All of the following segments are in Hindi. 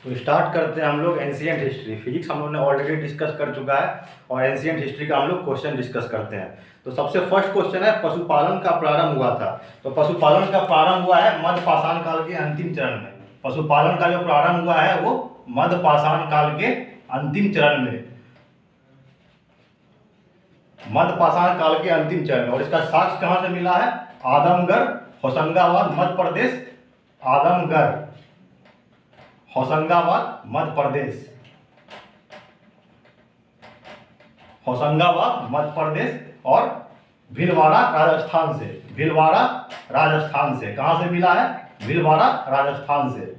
तो स्टार्ट करते हैं हम लोग एंशियंट हिस्ट्री। फिजिक्स हम लोग ने ऑलरेडी डिस्कस कर चुका है और एंशियंट हिस्ट्री का हम लोग क्वेश्चन डिस्कस करते हैं। तो सबसे फर्स्ट क्वेश्चन है पशुपालन का प्रारंभ हुआ था। तो पशुपालन का प्रारंभ हुआ है मध्य पाषाण काल के अंतिम चरण में। पशुपालन का जो प्रारंभ हुआ है वो मध्य पाषाण काल के अंतिम चरण में, मध्य पाषाण काल के अंतिम चरण में। और इसका साक्ष्य कहां से मिला है? आदमगढ़, होशंगाबाद, मध्य प्रदेश। आदमगढ़, होशंगाबाद, मध्य प्रदेश। होशंगाबाद, मध्य प्रदेश और भीलवाड़ा, राजस्थान से। भीलवाड़ा, राजस्थान से। कहां से मिला है? भीलवाड़ा, राजस्थान से।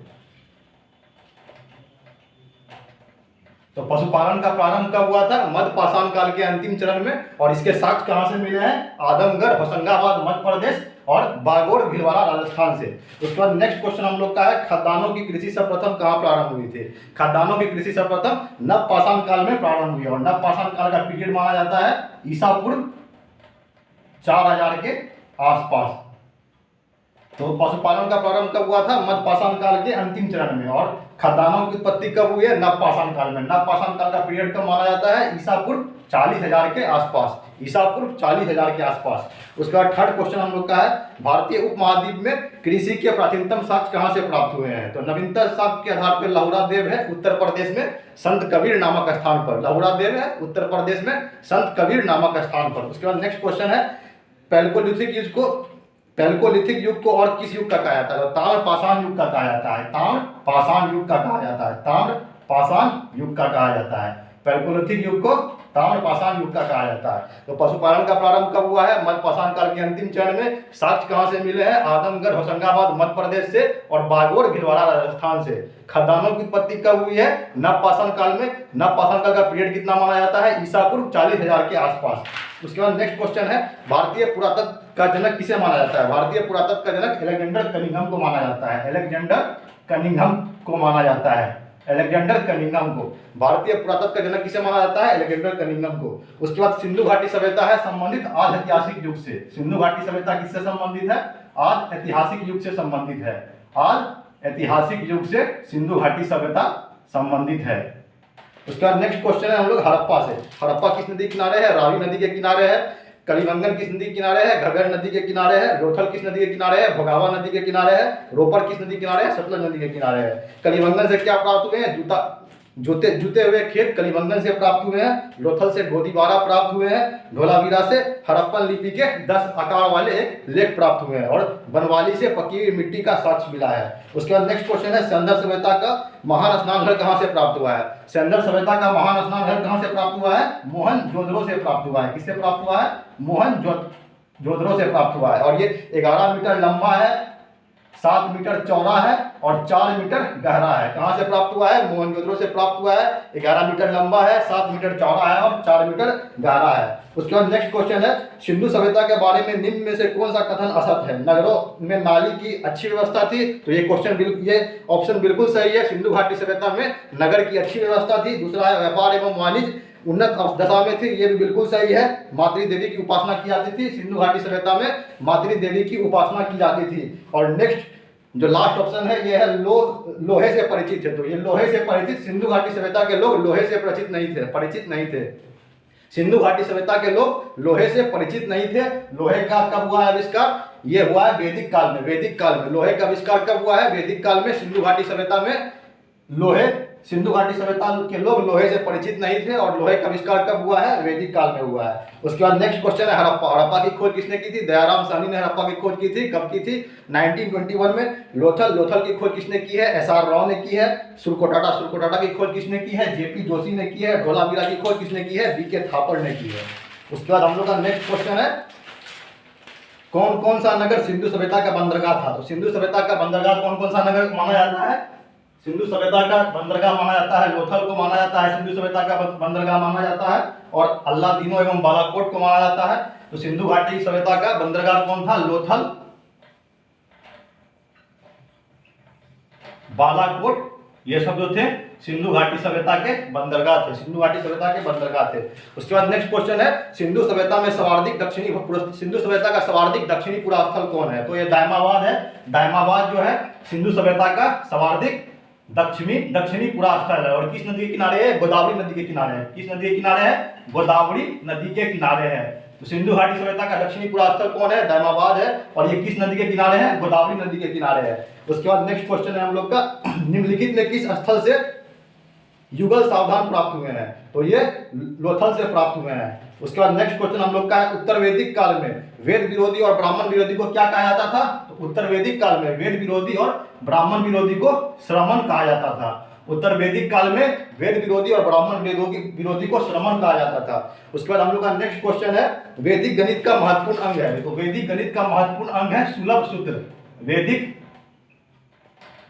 तो पशुपालन का प्रारंभ कब हुआ था? मध्य पाषाण काल के अंतिम चरण में। और इसके साक्ष्य कहां से मिले हैं? आदमगढ़, होशंगाबाद, मध्य प्रदेश और बागोड़, भीलवाड़ा, राजस्थान से। उसके बाद नेक्स्ट क्वेश्चन हम लोग का है खदानों की कृषि सर्वप्रथम कहां प्रारंभ हुई थी? खदानों की कृषि सर्वप्रथम नव पाषाण काल में प्रारंभ हुई। और नव पाषाण काल का पीरियड माना जाता है ईसा पूर्व 4000 के आसपास। तो पशुपालन का प्रारंभ कब हुआ था? मध्य पाषाण काल के अंतिम चरण में। और खदानों की उत्पत्ति कब हुई है? नव पाषाण काल में। नव पाषाण काल का पीरियड कब माना जाता है? ईसा पूर्व 40,000 के आसपास। ईसा पूर्व 40,000 के आसपास। उसके बाद थर्ड क्वेश्चन हम लोग का है भारतीय उपमहाद्वीप में कृषि के प्राचीनतम साक्ष्य कहां से प्राप्त हुए हैं? तो नवीनतम साक्ष्य के आधार पर लहुरा देव है उत्तर प्रदेश में संत कबीर नामक स्थान पर। लहुरा देव है उत्तर प्रदेश में संत कबीर नामक स्थान पर। उसके बाद नेक्स्ट क्वेश्चन है पैल्कोलिथिक युग को और किस युग का कहा जाता है? ताम्र पाषाण युग का कहा जाता है। ताम्र पाषाण युग का कहा जाता है। ताम्र पाषाण युग का कहा जाता है। पैल्कोलिथिक युग को ताम्र पाषाण युग का कहा जाता है। तो पशुपालन का प्रारंभ कब हुआ है? मध्य पाषाण काल के अंतिम चरण में। साक्ष्य कहां से मिले हैं? आदमगढ़, होशंगाबाद, मध्य प्रदेश से और बागोड़, भीलवाड़ा, राजस्थान से। खदानों की उत्पत्ति कब हुई है? नव पाषाण काल में। नव पाषाण काल का पीरियड कितना माना जाता है? ईसा पूर्व 40,000 के आसपास। उसके बाद नेक्स्ट क्वेश्चन है भारतीय पुरातत्व का जनक किसे माना जाता है? भारतीय पुरातत्व का जनक अलेक्जेंडर कनिंघम को माना जाता है। अलेक्जेंडर कनिंघम को माना जाता है। अलेक्जेंडर कनिंघम को भारतीय पुरातत्व का जनक किसे माना जाता है? अलेक्जेंडर कनिंघम को। उसके बाद सिंधु घाटी सभ्यता है संबंधित आद ऐतिहासिक युग से। सिंधु घाटी सभ्यता किससे संबंधित है? आद ऐतिहासिक युग से संबंधित है। आद ऐतिहासिक युग से सिंधु घाटी सभ्यता संबंधित है। उसके बाद नेक्स्ट क्वेश्चन है हम लोग हड़प्पा से। हड़प्पा किस नदी के किनारे है? रावी नदी के किनारे है। कलिबंगन किस नदी के किनारे है? घग्गर नदी के किनारे है। लोथल किस नदी के किनारे है? भोगावा नदी के किनारे है। रोपर किस नदी के किनारे है? सतलज नदी के किनारे है। कलिबंगन से क्या प्राप्त हुए हैं? जुते हुए खेत कलिबंगन से प्राप्त हुए हैं। लोथल से गोदीबारा प्राप्त हुए हैं। धोलावीरा से हड़प्पन लिपि के 10 आकार वाले एक लेख प्राप्त हुए हैं। और बनवाली से पकी हुई मिट्टी का साक्ष्य मिला है। उसके बाद नेक्स्ट क्वेश्चन है सिंधु सभ्यता का महान स्नान घर कहां से प्राप्त हुआ है? सिंधु सभ्यता का महान स्नान घर कहां से प्राप्त हुआ है? मोहनजोदड़ो से प्राप्त हुआ है। किससे प्राप्त हुआ है? मोहनजोदड़ो से प्राप्त हुआ है। और ये 11 मीटर लंबा है, 7 मीटर चौड़ा है और 4 मीटर गहरा है। कहां से प्राप्त हुआ है? मोहनजोदड़ो से प्राप्त हुआ है। 11 मीटर लंबा है, 7 मीटर चौड़ा है और 4 मीटर गहरा है। उसके बाद नेक्स्ट क्वेश्चन है सिंधु सभ्यता के बारे में निम्न में से कौन सा कथन असत्य है? नगरों में नाली की अच्छी व्यवस्था थी। तो ये ये ऑप्शन बिल्कुल सही है। सिंधु घाटी सभ्यता में नगर की अच्छी व्यवस्था थी। दूसरा है व्यापार एवं वाणिज्य उन्नत दशा में थी। ये भी बिल्कुल सही है। मातृ देवी की उपासना की जाती थी। सिंधु घाटी सभ्यता में मातृ देवी की उपासना की जाती थी। और नेक्स्ट जो लास्ट ऑप्शन है ये है लोहे से परिचित है। तो ये लोहे से परिचित, सिंधु घाटी सभ्यता के लोग लोहे से परिचित नहीं थे। सिंधु घाटी सभ्यता के लोग लोहे से परिचित नहीं थे। लोहे का कब हुआ है आविष्कार? ये हुआ है वैदिक काल में। वैदिक काल में लोहे का आविष्कार कब हुआ है? वैदिक काल में। सिंधु घाटी सभ्यता में सिंधु घाटी सभ्यता के लोग लोहे से परिचित नहीं थे। और लोहे का आविष्कार कब हुआ है? वैदिक काल में हुआ है। उसके बाद नेक्स्ट क्वेश्चन है हड़प्पा। हड़प्पा की खोज किसने की थी? दयाराम साहनी ने हड़प्पा की खोज की थी। कब की थी? 1921 में। लोथल की खोज किसने की है? SR राव ने की है। सुरकोटाटा की खोज किसने की है? JP जोशी ने की है। धोलावीरा की खोज किसने की है? BK थापड़ ने की है। उसके बाद हम लोग का नेक्स्ट क्वेश्चन है कौन कौन सा नगर सिंधु सभ्यता का बंदरगाह था? तो सिंधु सभ्यता का बंदरगाह कौन कौन सा नगर माना जाता है? सिंधु सभ्यता का बंदरगाह माना जाता है लोथल को माना जाता है। सिंधु सभ्यता का बंदरगाह माना जाता है। और अल्लादीनो एवं बालाकोट को माना जाता है। तो सिंधु घाटी सभ्यता का बंदरगाह कौन था? लोथल, बालाकोट, ये सब जो थे सिंधु घाटी सभ्यता के बंदरगाह थे। सिंधु घाटी सभ्यता के बंदरगाह थे। उसके बाद नेक्स्ट क्वेश्चन है सिंधु सभ्यता में सिंधु सभ्यता का सर्वाधिक दक्षिणी पुरा स्थल कौन है? तो ये दायमाबाद है। दायमाबाद जो है सिंधु सभ्यता का सर्वाधिक दक्षिणी दक्षिणी पूरा स्थल है। और किस नदी के किनारे है? गोदावरी नदी के किनारे है। किस नदी के किनारे है? गोदावरी नदी के किनारे है। तो सिंधु घाटी सभ्यता का दक्षिणी पूरा स्थल कौन है? दामाबाद है। और ये किस नदी के किनारे है? गोदावरी नदी के किनारे है। उसके बाद नेक्स्ट क्वेश्चन है हम लोग का, निम्नलिखित में किस स्थल से युगल सावधान प्राप्त हुए हैं? तो ये लोथल से प्राप्त हुए हैं। उसके बाद नेक्स्ट क्वेश्चन हम लोग का है, उत्तर वैदिक काल में वेद विरोधी और ब्राह्मण विरोधी को क्या कहा जाता था? तो उत्तर वैदिक काल में वेद विरोधी और ब्राह्मण विरोधी को श्रमण कहा जाता था। उत्तर वैदिक काल में वेद विरोधी और ब्राह्मण विरोधी को श्रमण कहा जाता था। उसके बाद हम लोग का नेक्स्ट क्वेश्चन है, वैदिक गणित का महत्वपूर्ण अंग है। तो वैदिक गणित का महत्वपूर्ण अंग है सुलभ सूत्र। वैदिक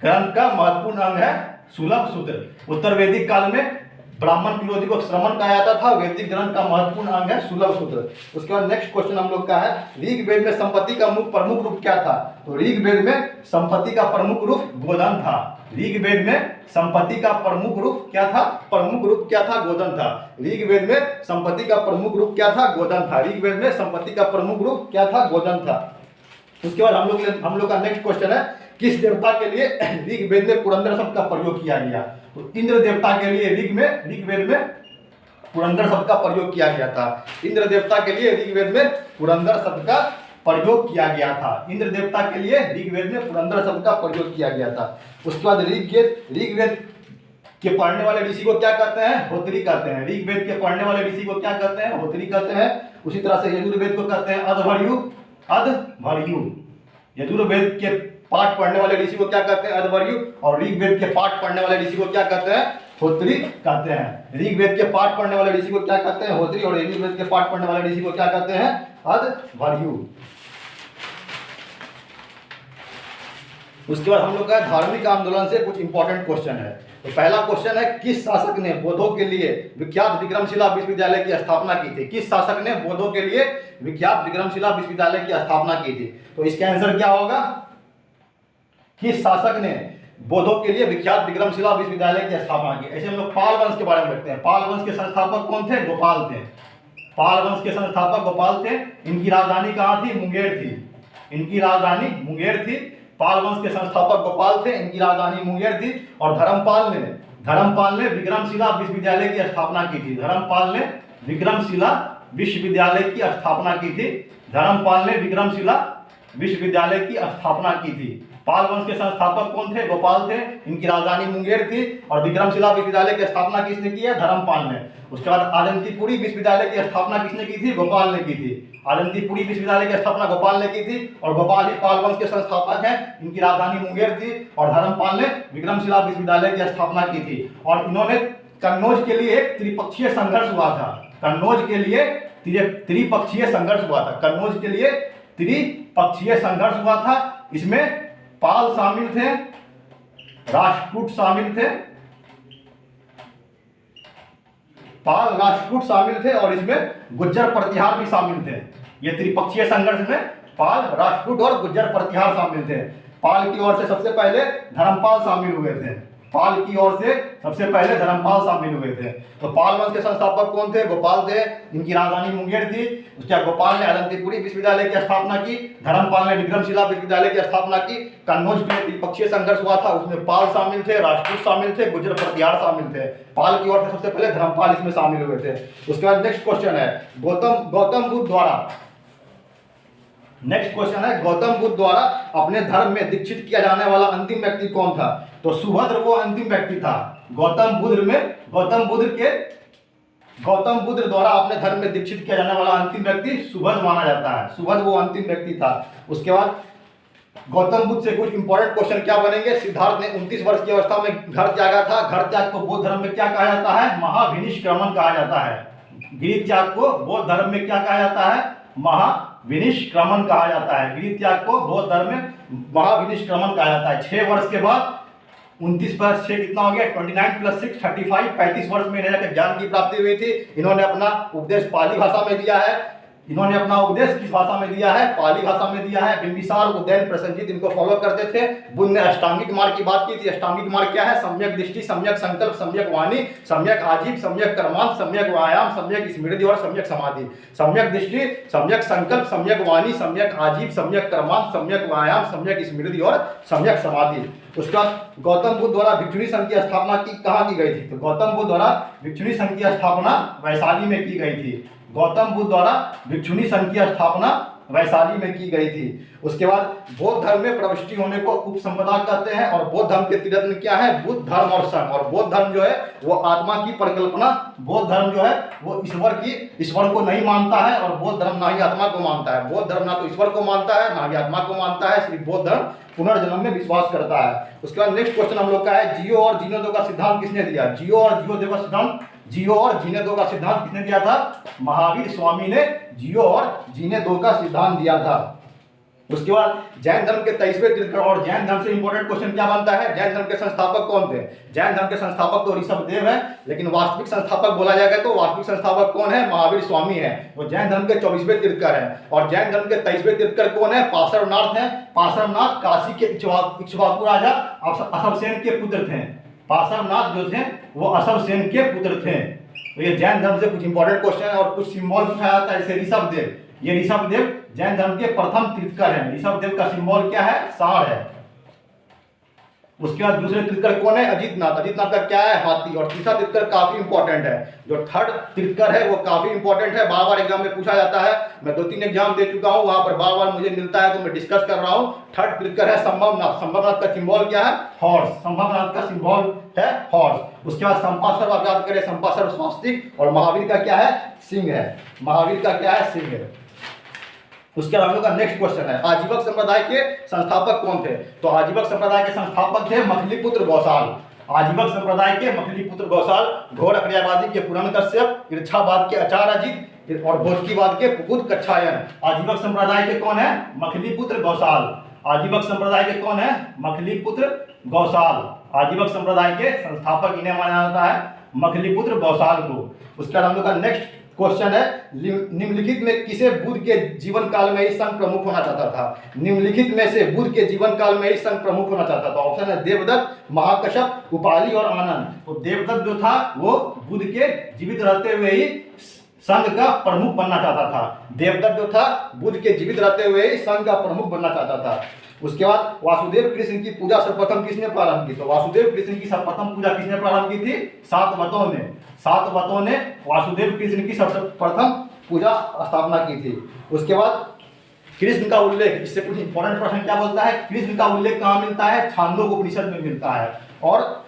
ग्रंथ का महत्वपूर्ण अंग है सुलभ सूत्र। उत्तर वैदिक काल में ब्राह्मण विरोधी को श्रमण कहा जाता था। वैदिक ग्रंथ का महत्वपूर्ण अंग है सुलभ सूत्र। उसके बाद नेक्स्ट क्वेश्चन हम लोग का है, ऋग्वेद में संपत्ति का प्रमुख रूप क्या था? तो ऋग्वेद में संपत्ति का प्रमुख रूप गोधन था। ऋग्वेद में संपत्ति का प्रमुख रूप क्या था? प्रमुख रूप क्या था? गोधन था। ऋग्वेद में संपत्ति का प्रमुख रूप क्या था? गोधन था। ऋग्वेद में संपत्ति का प्रमुख रूप क्या था? गोधन था। उसके बाद हम लोग का नेक्स्ट क्वेश्चन है, किस देवता के लिए ऋग्वेद में पुरंदर शब्द का प्रयोग किया गया? तो इंद्र देवता के लिए ऋग्वेद में पुरंदर शब्द का प्रयोग किया गया था। इंद्र देवता के लिए ऋग्वेद में पुरंदर शब्द का प्रयोग किया गया था। इंद्र देवता के लिए ऋग्वेद में पुरंदर शब्द का प्रयोग किया गया था। उसके बाद ऋग्वेद के पढ़ने वाले ऋषि को क्या कहते हैं? होत्री कहते हैं। ऋग्वेद के पढ़ने वाले ऋषि को क्या कहते हैं? होत्री कहते हैं। उसी तरह से यजुर्वेद को कहते हैं अध्वर्यु। यजुर्वेद के पाठ पढ़ने वाले ऋषि को क्या कहते हैं? अध्वर्यु। और ऋग्वेद के पाठ पढ़ने वाले ऋषि को क्या कहते हैं? होत्री कहते हैं। ऋग्वेद के पाठ पढ़ने वाले ऋषि को क्या कहते हैं? होत्री। और यजुर्वेद के पाठ पढ़ने वाले ऋषि को क्या कहते हैं? अध्वर्यु। उसके बाद हम लोग का धार्मिक आंदोलन से कुछ इंपॉर्टेंट क्वेश्चन है। तो पहला क्वेश्चन है, किस शासक ने बौद्धों के लिए विख्यात विक्रमशिला विश्वविद्यालय की स्थापना की थी? किस शासक ने बौद्धों के लिए विख्यात विक्रमशिला विश्वविद्यालय की स्थापना की थी? तो इसका आंसर क्या होगा? किस शासक ने बौद्धों के लिए विख्यात विक्रमशिला विश्वविद्यालय की स्थापना की? ऐसे हम लोग पाल वंश के बारे में देखते हैं। पाल वंश के संस्थापक कौन थे? गोपाल थे। पाल वंश के संस्थापक गोपाल थे। इनकी राजधानी कहाँ थी? मुंगेर थी। इनकी राजधानी मुंगेर थी। पाल वंश के संस्थापक गोपाल थे। इनकी राजधानी मुंगेर थी। और धर्मपाल ने विक्रमशिला विश्वविद्यालय की स्थापना की थी। धर्मपाल ने विक्रमशिला विश्वविद्यालय की स्थापना की थी। धर्मपाल ने विक्रमशिला विश्वविद्यालय की स्थापना की थी। पाल वंश के संस्थापक कौन थे? गोपाल थे। इनकी राजधानी मुंगेर थी। और विक्रमशिला विश्वविद्यालय की स्थापना किसने की है? धर्मपाल ने। उसके बाद आदंतीपुरी विश्वविद्यालय की स्थापना किसने की थी? गोपाल ने की थी। आदंतीपुरी विश्वविद्यालय की स्थापना गोपाल ने की थी। और गोपाल ही पाल वंश के संस्थापक हैं। इनकी राजधानी मुंगेर थी। और धर्मपाल ने विक्रमशिला विश्वविद्यालय की स्थापना की थी। और इन्होंने कन्नौज के लिए एक त्रिपक्षीय संघर्ष हुआ था। कन्नौज के लिए त्रिपक्षीय संघर्ष हुआ था। कन्नौज के लिए त्रिपक्षीय संघर्ष हुआ था। इसमें पाल शामिल थे, राष्ट्रकूट शामिल थे, पाल राष्ट्रकूट शामिल थे। और इसमें गुज्जर प्रतिहार भी शामिल थे। ये त्रिपक्षीय संघर्ष में पाल, राष्ट्रकूट और गुज्जर प्रतिहार शामिल थे। पाल की ओर से सबसे पहले धर्मपाल शामिल हुए थे। पाल की ओर से सबसे पहले धर्मपाल शामिल हुए थे। तो पाल वंश के संस्थापक कौन थे? गोपाल थे। इनकी राजधानी मुंगेर थी। उसके बाद गोपाल ने आदंतीपुरी विश्वविद्यालय की स्थापना की। धर्मपाल ने विक्रमशिला विश्वविद्यालय की स्थापना की। कन्नौज में त्रिपक्षीय संघर्ष हुआ था। उसमें पाल शामिल थे, राष्ट्रकूट शामिल थे, गुज्जर प्रतिहार शामिल थे। पाल की ओर से सबसे पहले धर्मपाल इसमें शामिल हुए थे। उसके बाद नेक्स्ट क्वेश्चन है, गौतम बुद्ध द्वारा नेक्स्ट क्वेश्चन है, गौतम बुद्ध द्वारा अपने धर्म में दीक्षित किया जाने वाला अंतिम व्यक्ति कौन था? तो सुभद्र वो अंतिम व्यक्ति था। गौतम बुद्ध द्वारा अपने धर्म में दीक्षित किया जाने वाला अंतिम व्यक्ति सुभद्र माना जाता है। सुभद्र वो अंतिम व्यक्ति था। उसके बाद गौतम बुद्ध से कुछ इंपॉर्टेंट क्वेश्चन क्या बनेंगे? सिद्धार्थ ने 29 वर्ष की अवस्था में घर त्यागा था। घर त्याग को बौद्ध धर्म में क्या कहा जाता है? महाविनिष्क्रमण कहा जाता है। गृह त्याग को बौद्ध धर्म में क्या कहा जाता है? महाविनिष्क्रमण कहा जाता है। गृह त्याग को बौद्ध धर्म में महाविनिष्क्रमण कहा जाता है। 6 वर्ष के बाद 29 + 6 कितना हो गया? 29 + 6 35 वर्ष में इन्हें ज्ञान की प्राप्ति हुई थी। इन्होंने अपना उपदेश पाली भाषा में दिया है। इन्होंने अपना उपदेश किस भाषा में दिया है? पाली भाषा में दिया है। बिंबिसार, उदयन, प्रसेनजीत इनको फॉलो करते थे। बुद्ध ने अष्टांगिक मार्ग की बात की थी। अष्टांगिक मार्ग क्या है? सम्यक दृष्टि, सम्यक संकल्प, सम्यक वाणी, सम्यक आजीव, सम्यक कर्मांत, सम्यक व्यायाम, सम्यक स्मृति और सम्यक समाधि। सम्यक दृष्टि, सम्यक संकल्प, सम्यक वाणी, सम्यक आजीव, सम्यक कर्मांत, सम्यक व्यायाम, सम्यक स्मृति और सम्यक समाधि। उसका गौतम बुद्ध द्वारा भिक्षुणी संघ की स्थापना कहाँ की गई थी? तो गौतम बुद्ध द्वारा भिक्षुणी संघ की स्थापना वैशाली में की गई थी। गौतम बुद्ध द्वारा भिक्षुणी संघ की स्थापना वैशाली में की गई थी। उसके बाद बौद्ध धर्म में प्रविष्टि होने को उपसंपदा कहते हैं। और बौद्ध धर्म के त्रिरत्न क्या है? बुद्ध, धर्म और संघ। और बौद्ध धर्म जो है वो आत्मा की परिकल्पना, बौद्ध धर्म जो है वो ईश्वर को नहीं मानता है। और बौद्ध धर्म ना ही आत्मा को मानता है। बौद्ध धर्म ना तो ईश्वर को मानता है, ना ही आत्मा को मानता है। सिर्फ बौद्ध धर्म पुनर्जन्म में विश्वास करता है। उसके बाद नेक्स्ट क्वेश्चन हम लोग का है, जियो और जीने दो का सिद्धांत किसने दिया? जियो और जीने दो का सिद्धांत, जियो और जीने दो का सिद्धांत किसने दिया था? महावीर स्वामी ने जियो और जीने दो का सिद्धांत दिया था। उसके बाद जैन धर्म के 23वें तीर्थंकर, और जैन धर्म से इंपॉर्टेंट क्वेश्चन क्या बनता है? जैन धर्म के संस्थापक कौन थे? जैन धर्म के संस्थापक तो ऋषभदेव है, लेकिन वास्तविक संस्थापक बोला जाएगा तो वास्तविक संस्थापक कौन है? महावीर स्वामी है। वो जैन धर्म के 24वें तीर्थंकर है। और जैन धर्म के 23वें तीर्थंकर कौन है? पार्श्वनाथ है। पार्श्वनाथ काशी के इक्ष्वाकु राजा अशवसेन के पुत्र थे। पार्श्वनाथ जो थे वो अशवसेन के पुत्र थे। तो ये जैन धर्म से कुछ इंपॉर्टेंट क्वेश्चन है। और कुछ सिंबल पूछा जाता है, जैसे ऋषभदेव। ये ऋषभदेव जैन धर्म के प्रथम तीर्थंकर हैं। ऋषभदेव का सिंबल क्या है? सांड है। उसके बाद दूसरे तीर्थंकर कौन है? अजितनाथ। अजितनाथ का क्या है? हाथी। और तीसरा तीर्थंकर काफी इंपॉर्टेंट है, जो थर्ड तीर्थंकर है वो काफी इंपॉर्टेंट है। बार बार एग्जाम में पूछा जाता है। मैं 2-3 एग्जाम दे चुका हूँ, वहां पर बार बार मुझे मिलता है तो मैं डिस्कस कर रहा हूँ। थर्ड तीर्थंकर है संभवनाथ। संभवनाथ का सिंबल क्या है? हॉर्स। संभवनाथ का सिंबल है हॉर्स। उसके बाद संपासर आप याद करें, संपासर स्वास्तिक। और महावीर का क्या है? सिंह है। महावीर का क्या है? सिंह है। उसके बाद हम लोग का नेक्स्ट क्वेश्चन है, आजीवक संप्रदाय के संस्थापक कौन थे? तो आजीवक संप्रदाय के संस्थापक थे मखलीपुत्र गौसाल। आजीवक संप्रदाय के मखलीपुत्र गौसाल, घोर अक्रियावादी के पुरंदकश्यप, इर्छावाद के आचार्यजित और भोजकीवाद के पुकुद कच्छायन। आजीवक संप्रदाय के कौन है? मखलीपुत्र गौसाल। आजीवक संप्रदाय के कौन है? मखलीपुत्र गौसाल। आजीवक संप्रदाय के संस्थापक इन्हें माना जाता है, मखलीपुत्र गौसाल को। उसके बाद हम लोग का नेक्स्ट क्वेश्चन है, निम्नलिखित में किसे बुद्ध के जीवन काल में ही संघ प्रमुख होना चाहता था? निम्नलिखित में से बुद्ध के जीवन काल में ही संघ प्रमुख होना चाहता था। ऑप्शन है देवदत्त, महाकश्यप, उपाली और आनंद। तो देवदत्त जो था वो बुद्ध के जीवित रहते हुए ही संघ का प्रमुख बनना चाहता था। देवदत्त जो था बुद्ध के जीवित रहते हुए ही संघ का प्रमुख बनना चाहता था। उसके बाद वासुदेव कृष्ण की पूजा सर्वप्रथम किसने प्रारंभ की? तो वासुदेव कृष्ण की सर्वप्रथम पूजा किसने प्रारंभ की थी? सातवतों ने। सातवतों ने वासुदेव कृष्ण की सर्वप्रथम पूजा स्थापना की थी। उसके बाद कृष्ण का उल्लेख, इससे कुछ इंपॉर्टेंट प्रश्न क्या बोलता है? कृष्ण का उल्लेख कहाँ मिलता है? छांदोग्य उपनिषद में मिलता है। और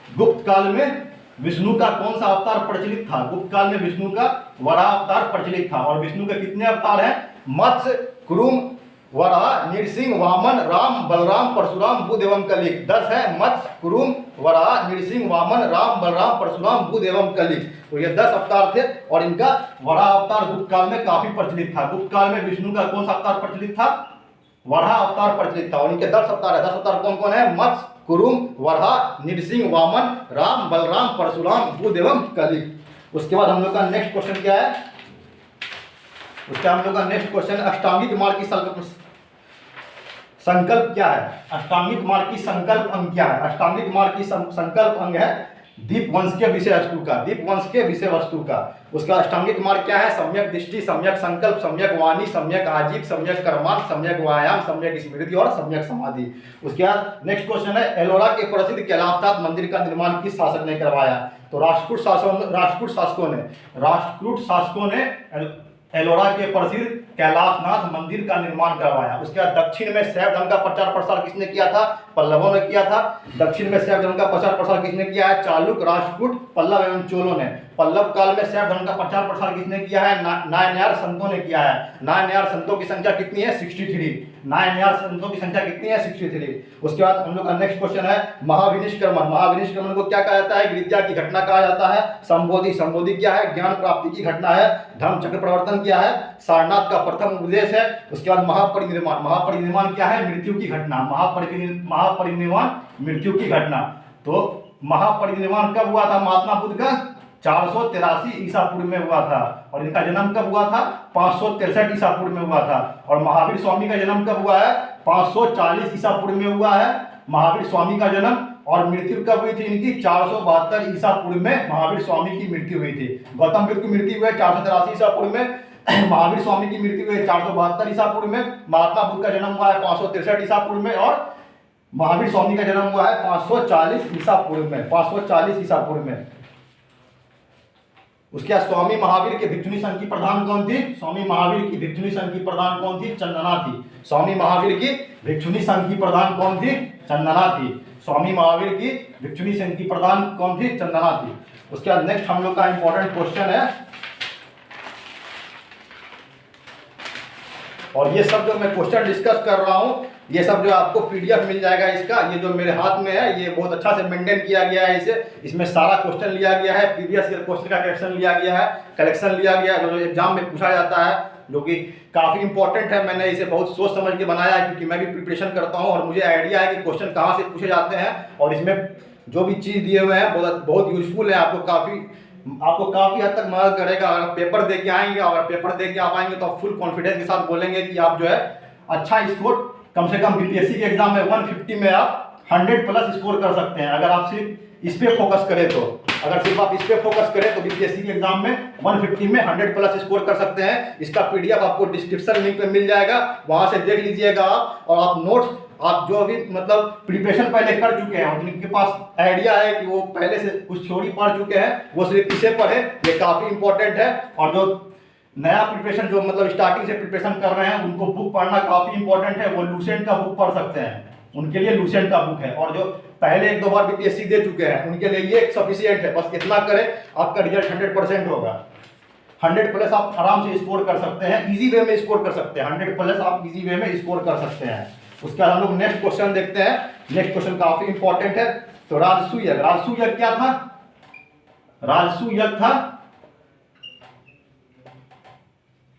गुप्त काल में विष्णु का कौन सा अवतार प्रचलित था? गुप्त काल में विष्णु का वराह अवतार प्रचलित था। और विष्णु के कितने अवतार हैं? मत्स्य, कुरुम, वराह, नृसिंह, वामन, राम, बलराम, परशुराम, बुध एवं कलिक। 10 है, मत्स्य, कुरुम, वराह, नृसिंह, वामन, राम, बलराम, परशुराम, बुध एवं कलिक। तो ये 10 अवतार थे। और इनका वराह अवतार गुप्त काल में काफी प्रचलित था। गुप्त काल में विष्णु का कौन सा अवतार प्रचलित था? वराह अवतार प्रचलित था। और इनके 10 अवतार है। 10 अवतार कौन कौन है? मत्स्य, कुरुम, वराह, नृसिंह, वामन, राम, बलराम, परशुराम, बुध एवं कलिक। उसके बाद हम लोग का नेक्स्ट क्वेश्चन क्या है? उसके हम लोग का नेक्स्ट क्वेश्चन, अष्टांगिक मार्ग की संकल्प क्या है? अष्टांगिक मार्ग की संकल्प अंग क्या है? अष्टांगिक मार्ग की संकल्प अंग है दीप वंश के विषय वस्तु का। दीप वंश के विषय वस्तु का। उसका अष्टांगिक मार्ग क्या है? सम्यक दृष्टि, सम्यक संकल्प, सम्यक वाणी, सम्यक आजीव, सम्यक कर्मांत, सम्यक व्यायाम, सम्यक स्मृति और सम्यक समाधि। उसके बाद नेक्स्ट क्वेश्चन है, एलोरा के प्रसिद्ध कैलाशनाथ मंदिर का निर्माण किस शासक ने करवाया? तो राष्ट्रकूट शासकों ने एलोरा के प्रसिद्ध कैलाशनाथ मंदिर का निर्माण करवाया। उसके बाद दक्षिण में शैव धर्म का प्रचार प्रसार किसने किया था? पल्लवों ने किया था। दक्षिण में शैव धर्म का प्रचार प्रसार किसने किया है? चालुक, राष्ट्रकूट, पल्लव एवं चोलों ने। पल्लव काल में शैव धर्म का प्रचार प्रसार किसने किया है? नायनयार संतों ने किया है। नायनयार संतों की संख्या कितनी है? 63। नायनयार संतों की संख्या कितनी है? 63। उसके बाद हम लोग का नेक्स्ट क्वेश्चन है, महाविनिष्क्रमण। महाविनिष्क्रमण को क्या कहा जाता है? विद्या की घटना कहा जाता है। संबोधि, संबोधि क्या है? ज्ञान प्राप्ति की घटना है। धर्म चक्र प्रवर्तन क्या है? सारनाथ का प्रथम उपदेश है। उसके बाद महापरिनिर्वाण। महापरिनिर्वाण क्या है? मृत्यु की घटना। महापरिनिर्वाण मृत्यु की घटना। तो महापरिनिर्वाण कब हुआ था महात्मा बुद्ध का? 483 ईसा पूर्व में हुआ था। और इनका जन्म कब हुआ था? 563 ईसा पूर्व में हुआ था। और महावीर स्वामी का जन्म कब हुआ है? 540 ईसा पूर्व में हुआ है महावीर स्वामी का जन्म। और मृत्यु कब हुई थी इनकी? 472 ईसा पूर्व में महावीर स्वामी की मृत्यु हुई थी। गौतम बुद्ध की मृत्यु हुई 483 ईसा पूर्व में, महावीर स्वामी की मृत्यु हुई 472 ईसा पूर्व में, महात्मा बुद्ध का जन्म हुआ है 563 ईसा पूर्व में, और महावीर स्वामी का जन्म हुआ है 540 ईसा पूर्व में, 540 ईसा पूर्व में। उसके बाद स्वामी महावीर के भिक्षुणी संघ की प्रधान कौन थी? स्वामी महावीर की भिक्षुणी संघ की प्रधान कौन थी? चंदना थी। स्वामी महावीर की भिक्षुणी संघ की प्रधान कौन थी? चंदना थी। स्वामी महावीर की भिक्षुणी संघ की प्रधान कौन थी? चंदना थी। उसके बाद नेक्स्ट हम लोग का इंपॉर्टेंट क्वेश्चन है, और ये सब जो मैं क्वेश्चन डिस्कस कर रहा हूँ, ये सब जो आपको पीडीएफ मिल जाएगा इसका, ये जो मेरे हाथ में है ये बहुत अच्छा से मेंटेन किया गया है इसे। इसमें सारा क्वेश्चन लिया गया है, प्रीवियस ईयर क्वेश्चन का कलेक्शन लिया गया है, कलेक्शन लिया गया है जो एग्जाम में पूछा जाता है, जो कि काफ़ी इंपॉर्टेंट है। मैंने इसे बहुत सोच समझ के बनाया है, क्योंकि मैं भी प्रिपरेशन करता हूँ और मुझे आइडिया है कि क्वेश्चन कहाँ से पूछे जाते हैं। और इसमें जो भी चीज़ दिए हुए हैं बहुत यूजफुल है, आपको काफ़ी हद तक मदद करेगा। अगर पेपर दे के आएंगे, और पेपर दे के आ पाएंगे तो आप फुल कॉन्फिडेंस के साथ बोलेंगे कि आप जो है अच्छा स्कोर, कम से कम बीपीएससी के एग्जाम में 150 में आप 100+ स्कोर कर सकते हैं। अगर आप सिर्फ इस पे फोकस करें तो, अगर सिर्फ आप इस पे फोकस करें तो बीपीएससी के एग्जाम में 150 में 100+ स्कोर कर सकते हैं। इसका पीडीएफ आपको डिस्क्रिप्शन लिंक पे मिल जाएगा, वहां से देख लीजिएगा आप। और आप नोट्स, आप जो अभी मतलब प्रिपरेशन पहले कर चुके हैं और जिनके पास आइडिया है कि वो पहले से कुछ थ्योरी पढ़ चुके हैं, वो सिर्फ इसे पढ़े, ये काफ़ी इंपॉर्टेंट है। और जो नया प्रिपरेशन, जो मतलब स्टार्टिंग से प्रिपरेशन कर रहे हैं, उनको बुक पढ़ना काफ़ी इंपॉर्टेंट है। वो लूसेंट का बुक पढ़ सकते हैं, उनके लिए लूसेंट का बुक है। और जो पहले 1-2 बार बीपीएससी दे चुके हैं उनके लिए ये सफिशिएंट है। बस इतना करें, आपका रिजल्ट 100% होगा। 100+ आप आराम से स्कोर कर सकते हैं, इजी वे में स्कोर कर सकते हैं। 100+ आप इजी वे में स्कोर कर सकते हैं। उसके बाद हम लोग नेक्स्ट क्वेश्चन देखते हैं। नेक्स्ट क्वेश्चन काफी इंपॉर्टेंट है। तो राजसू यज्ञ, राजसू यज्ञ क्या था? राजसू यज्ञ था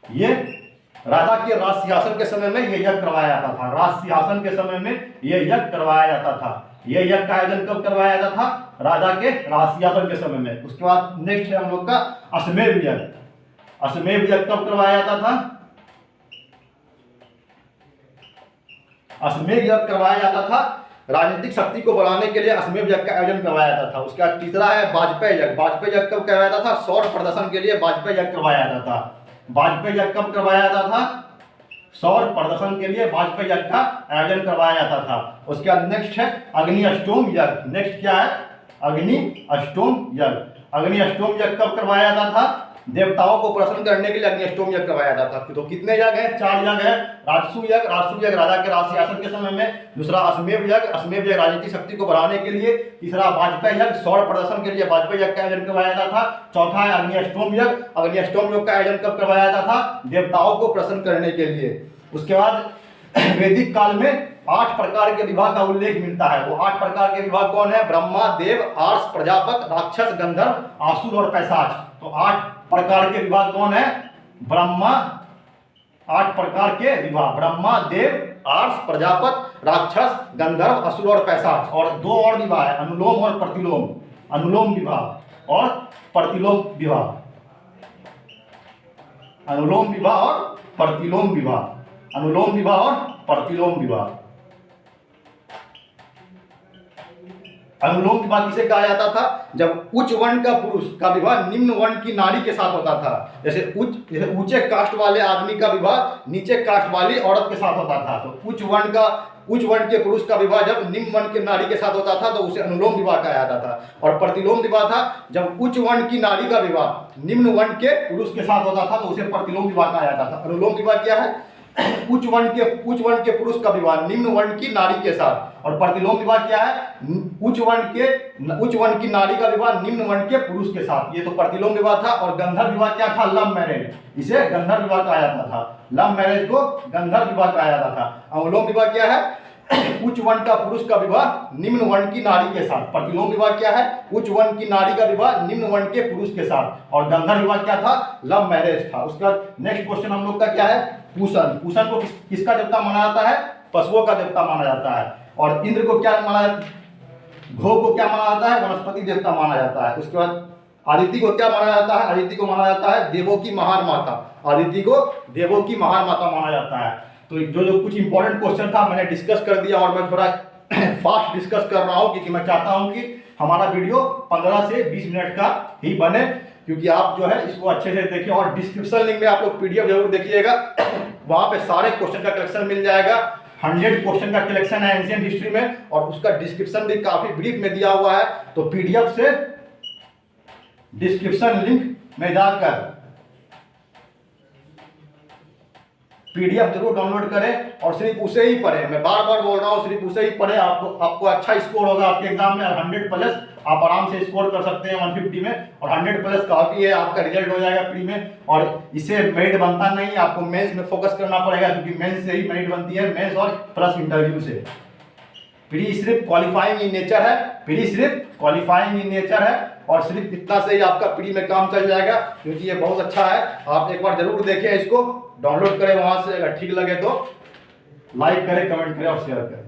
ये राजा के राज सिंहासन के समय में ये यज्ञ करवाया जाता था। राज सिंहासन के समय में ये यज्ञ करवाया जाता था। ये यज्ञ का आयोजन कब करवाया जाता था? राजा के राज सिंहासन के समय में। उसके बाद नेक्स्ट है हम लोग का अश्वमेध यज्ञ। अश्वमेध यज्ञ कब करवाया जाता था? अश्वमेध यज्ञ करवाया जाता था राजनीतिक शक्ति को बढ़ाने के लिए अश्वमेध यज्ञ का आयोजन करवाया जाता था। उसका तीसरा है वाजपेयी यज्ञ। वाजपेयी यज्ञ कब करवाया जाता था? सौर प्रदर्शन के लिए वाजपेयी यज्ञ करवाया जाता था। वाजपेयी यज्ञ कब करवाया जाता था? सौर प्रदर्शन के लिए वाजपेयी यज्ञ का आयोजन करवाया जाता था। उसके बाद नेक्स्ट है अग्नि अष्टोम यज्ञ। नेक्स्ट क्या है? अग्नि अष्टोम यज्ञ। अग्नि अष्टोम यज्ञ कब करवाया जाता था? देवताओं को प्रसन्न करने के लिए अग्नि अष्टोम यज्ञ करवाया जाता था। तो कितने यज्ञ हैं? 4 यज्ञ है। राजसू यज्ञ, राजसू यज्ञ राजा के राज सिंहासन के समय में। दूसरा अश्वमेध यज्ञ, अश्वमेध यज्ञ राजनीतिक शक्ति को बढ़ाने के लिए। तीसरा वाजपेयी यज्ञ, सौर प्रदर्शन के लिए वाजपेयी यज्ञ का आयोजन करवाया जाता था। चौथा है अग्नि अष्टोम यज्ञ। अग्नि अष्टोम यज्ञ का आयोजन कब करवाया जाता था? देवताओं को प्रसन्न करने के लिए। उसके बाद वैदिक काल में 8 प्रकार के विवाह का उल्लेख मिलता है। वो 8 प्रकार के विवाह कौन है? ब्रह्मा, देव, आर्ष, प्रजापत, राक्षस, गंधर्व, आसुर और पैशाच। तो 8 प्रकार के विवाह कौन है? ब्रह्मा, 8 प्रकार के विवाह, ब्रह्मा, देव, आर्ष, प्रजापत, राक्षस, गंधर्व, असुर और पैशाच। और 2 और विवाह है, अनुलोम और प्रतिलोम। अनुलोम विवाह और प्रतिलोम विवाह। अनुलोम विवाह और प्रतिलोम विवाह। अनुलोम विवाह और प्रतिलोम विवाह। अनुलोम विवाह किसे कहा जाता था? जब उच्च वर्ण का पुरुष का विवाह निम्न वर्ण की नारी के साथ होता था। जैसे ऊंचे कास्ट वाले आदमी का विवाह नीचे कास्ट वाली औरत के साथ होता था। तो उच्च वर्ण के पुरुष का विवाह जब निम्न वर्ण के नारी के साथ होता था तो उसे अनुलोम विवाह कहा जाता था। और प्रतिलोम विवाह था जब उच्च वर्ण की नारी का विवाह निम्न वर्ण के पुरुष के साथ होता था तो उसे प्रतिलोम विवाह कहा जाता था। अनुलोम विवाह क्या है? उच्च वर्ण के पुरुष का विवाह निम्न वर्ण की नारी के साथ। और प्रतिलोम विवाह क्या है? उच्च वर्ण की नारी का विवाह निम्न वर्ण के पुरुष के साथ। ये तो प्रतिलोम विवाह था। और गंधर्व विवाह क्या था? Love marriage. इसे गंधर्व विवाह कहा जाता था। लव मैरिज को गंधर्व विवाह कहा जाता था। अनुलोम विवाह क्या है? उच्च वर्ण का पुरुष का विवाह निम्न वर्ण की नारी के साथ। प्रतिलोम विवाह क्या है? उच्च वर्ण की नारी का विवाह निम्न वर्ण के पुरुष के साथ। और गंधर्व विवाह क्या था? लव मैरिज था। उसके बाद नेक्स्ट क्वेश्चन हम लोग का क्या है? पूषण। पूषण को किसका देवता माना जाता है? पशुओं का देवता माना जाता है। और इंद्र को क्या माना जाता है? घो को क्या माना जाता है? वनस्पति देवता माना जाता है। उसके बाद अदिति को क्या माना जाता है? अदिति को माना जाता है देवों की महान माता। अदिति को देवों की महान माता माना जाता है। तो जो जो कुछ इंपॉर्टेंट क्वेश्चन था मैंने डिस्कस कर दिया, और मैं थोड़ा फास्ट डिस्कस कर रहा हूँ क्योंकि मैं चाहता हूँ कि हमारा वीडियो 15 से 20 मिनट का ही बने, क्योंकि आप जो है इसको अच्छे से देखिए। और डिस्क्रिप्शन लिंक में आप लोग पीडीएफ जरूर देखिएगा, वहां पे सारे क्वेश्चन का कलेक्शन मिल जाएगा। 100 क्वेश्चन का कलेक्शन है एंशिएंट हिस्ट्री में, और उसका डिस्क्रिप्शन भी काफी ब्रीफ में दिया हुआ है। तो पीडीएफ से डिस्क्रिप्शन लिंक में जाकर पीडीएफ जरूर डाउनलोड करें और सिर्फ उसे ही पढ़ें। मैं बार बार बोल रहा हूँ, सिर्फ उसे ही पढ़ें। आपको अच्छा स्कोर होगा आपके एग्जाम में। 100 प्लस आप आराम से स्कोर कर सकते हैं 150 में, और 100 प्लस काफी है, आपका रिजल्ट हो जाएगा प्री में। और इससे मेरिट बनता नहीं, आपको मेंस में फोकस करना पड़ेगा, क्योंकि मेंस से ही मेरिट बनती है, मेंस और प्लस इंटरव्यू से। प्री सिर्फ क्वालिफाइंग इन नेचर है, प्री सिर्फ क्वालिफाइंग इन नेचर है, और सिर्फ इतना से ही आपका प्री में काम चल जाएगा, क्योंकि ये बहुत अच्छा है। आप एक बार जरूर देखें, इसको डाउनलोड करें वहां से। अगर ठीक लगे तो लाइक करें, कमेंट करें और शेयर करें।